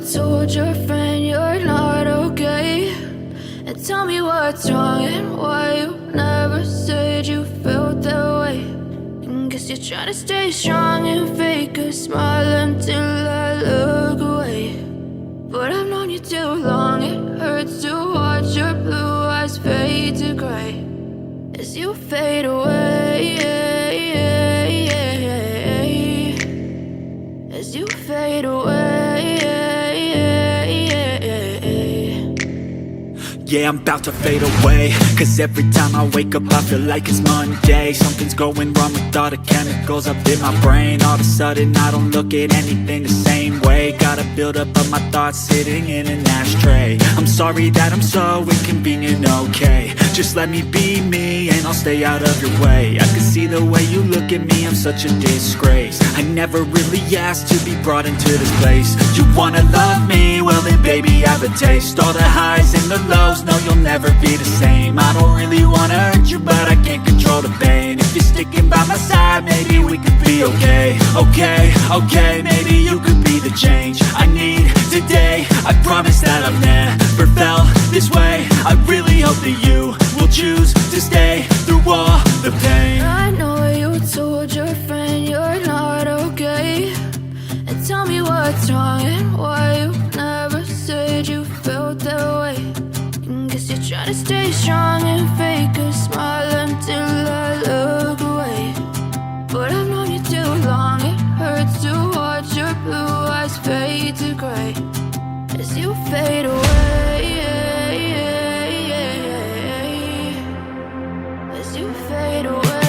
told your friend you're not okay, and tell me what's wrong and why you never said you felt that way. And guess you're trying to stay strong and fake a smile until I look away. But I've known you too long, it hurts to watch your blue eyes fade to gray as you fade away, as you fade away. Yeah, I'm about to fade away, cause every time I wake up I feel like it's Monday. Something's going wrong with all the chemicals up in my brain. All of a sudden I don't look at anything the same way. Gotta build up of my thoughts sitting in an ashtray. I'm sorry that I'm so inconvenient, okay. Just let me be me and I'll stay out of your way. I can see the way you look at me, I'm such a disgrace. I never really asked to be brought into this place. You wanna love me? Well then baby have a taste. All the highs and the lows, no, you'll never be the same. I don't really wanna hurt you, but I can't control the pain. If you're sticking by my side, maybe we could be okay. Okay, maybe you could be the change I need today. I promise that I've never felt this way. I really hope that you will choose to stay through all the pain. I know you told your friend you're not okay, and tell me what's wrong and why you never said you felt that way. Guess you're trying to stay strong and fake a smile until I look away. But I've known you too long, it hurts to watch your blue eyes fade to gray as you fade away, as you fade away,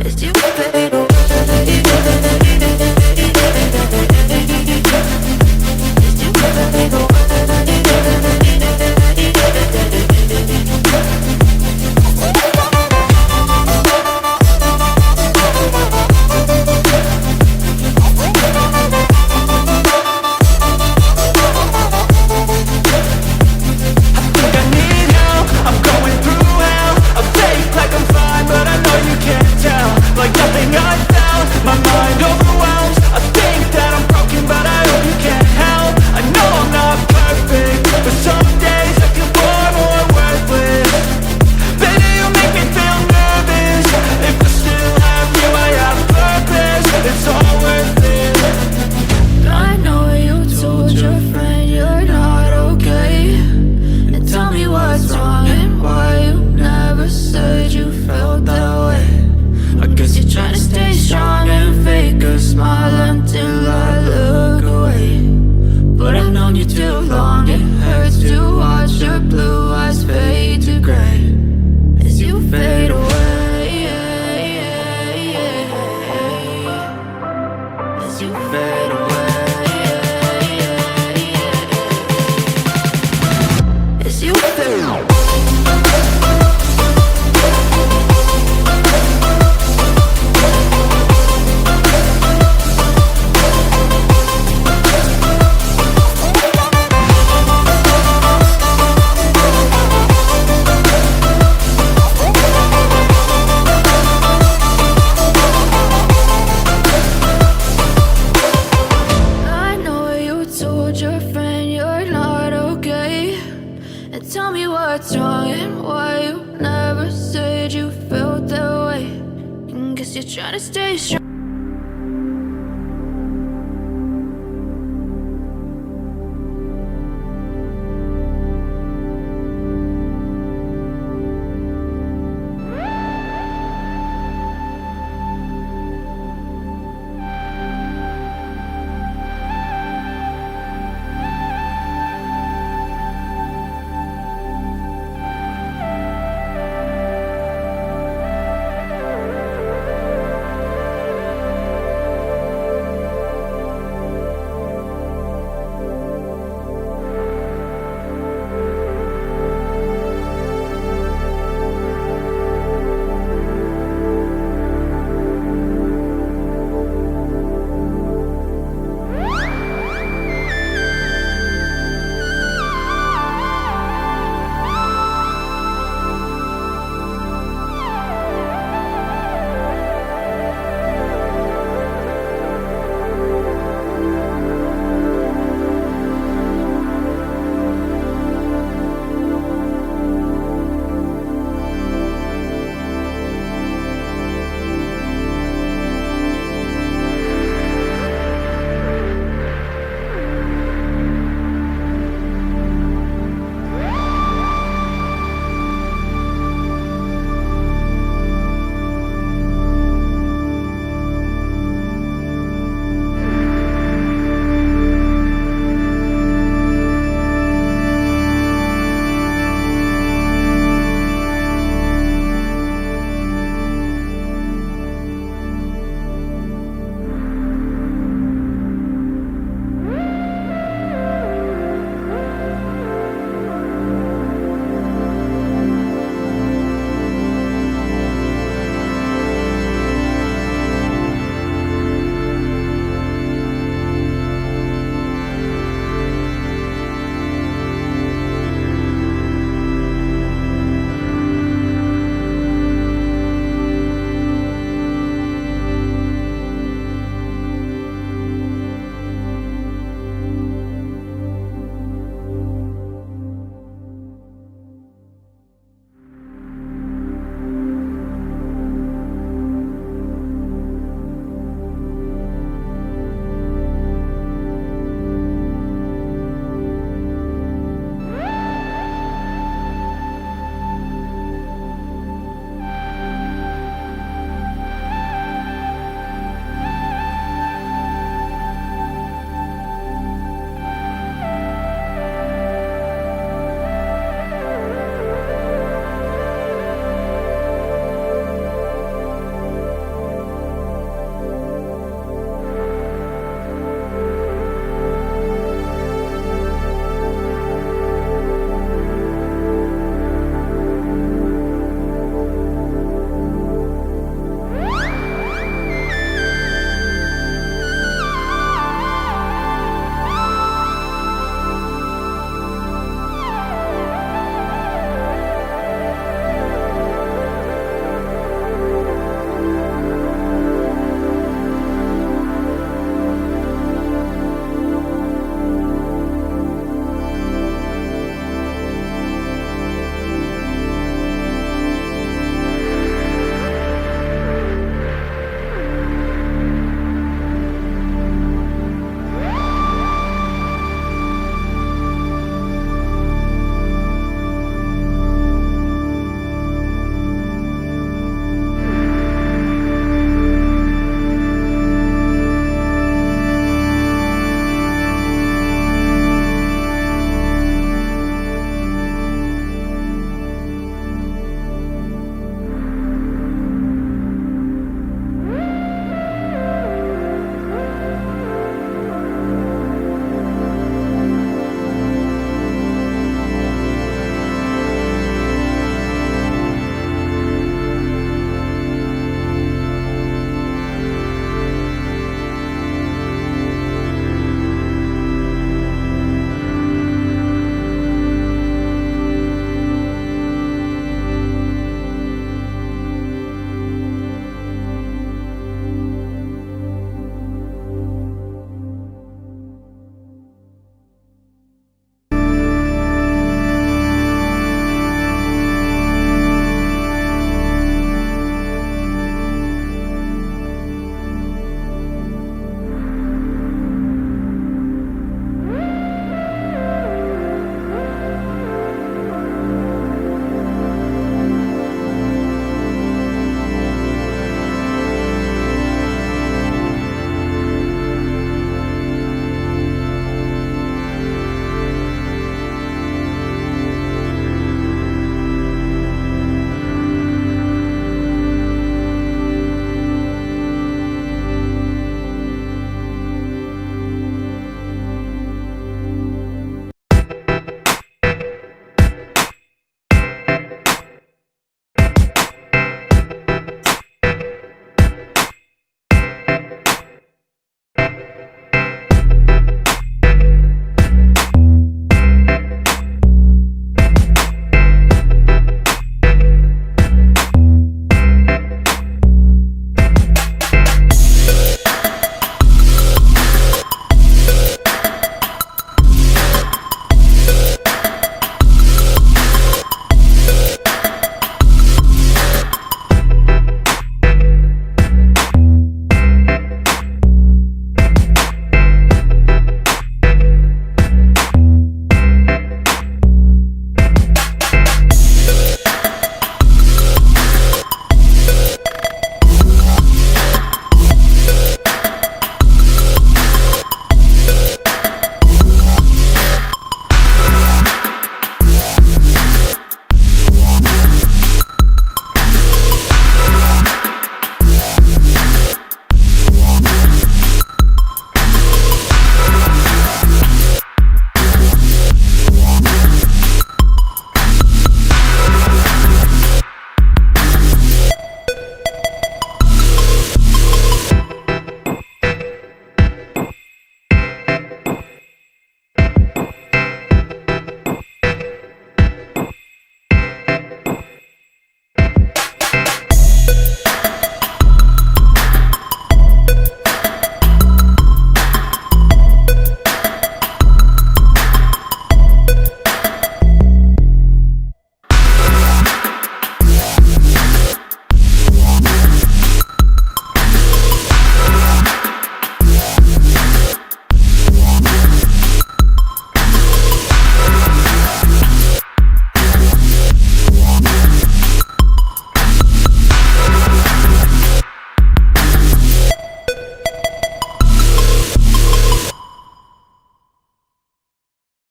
as you fade away. Tell me what's wrong and why you never said you felt that way. And guess you're trying to stay strong.